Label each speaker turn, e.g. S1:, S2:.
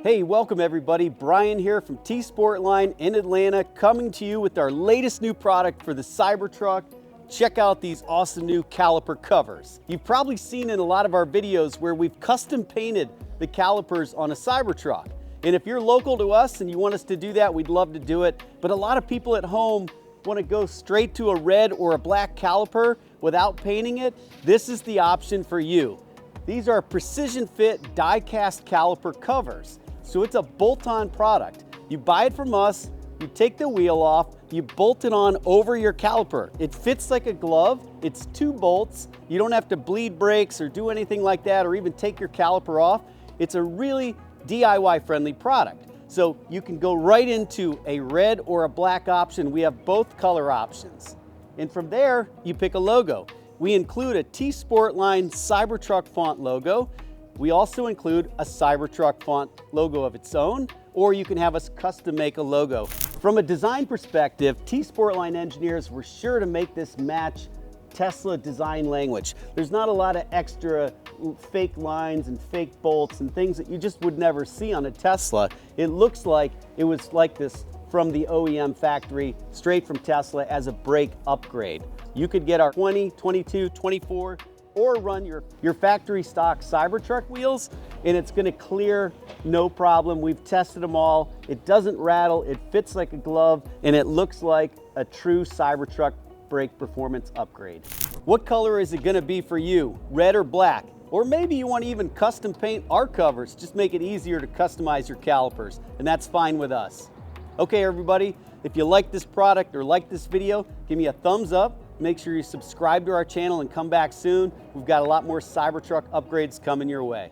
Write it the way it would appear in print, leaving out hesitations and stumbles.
S1: Hey, welcome everybody. Brian here from T-Sportline in Atlanta, coming to you with our latest new product for the Cybertruck. Check out these awesome new caliper covers. You've probably seen in a lot of our videos where we've custom painted the calipers on a Cybertruck. And if you're local to us and you want us to do that, we'd love to do it. But a lot of people at home want to go straight to a red or a black caliper without painting it. This is the option for you. These are precision fit die cast caliper covers. So it's a bolt-on product. You buy it from us, you take the wheel off, you bolt it on over your caliper. It fits like a glove, it's 2 bolts. You don't have to bleed brakes or do anything like that or even take your caliper off. It's a really DIY friendly product. So you can go right into a red or a black option. We have both color options. And from there, you pick a logo. We include a T-Sportline Cybertruck font logo. We also include a Cybertruck font logo of its own, or you can have us custom make a logo. From a design perspective, T-Sportline engineers were sure to make this match Tesla design language. There's not a lot of extra fake lines and fake bolts and things that you just would never see on a Tesla. It looks like it was like this from the OEM factory, straight from Tesla as a brake upgrade. You could get our 20, 22, 24, or run your factory stock Cybertruck wheels and it's gonna clear no problem. We've tested them all. It doesn't rattle, it fits like a glove, and it looks like a true Cybertruck brake performance upgrade. What color is it gonna be for you? Red or black? Or maybe you want to even custom paint our covers, just make it easier to customize your calipers, and that's fine with us. Okay everybody, if you like this product or like this video, give me a thumbs up. Make sure you subscribe to our channel and come back soon. We've got a lot more Cybertruck upgrades coming your way.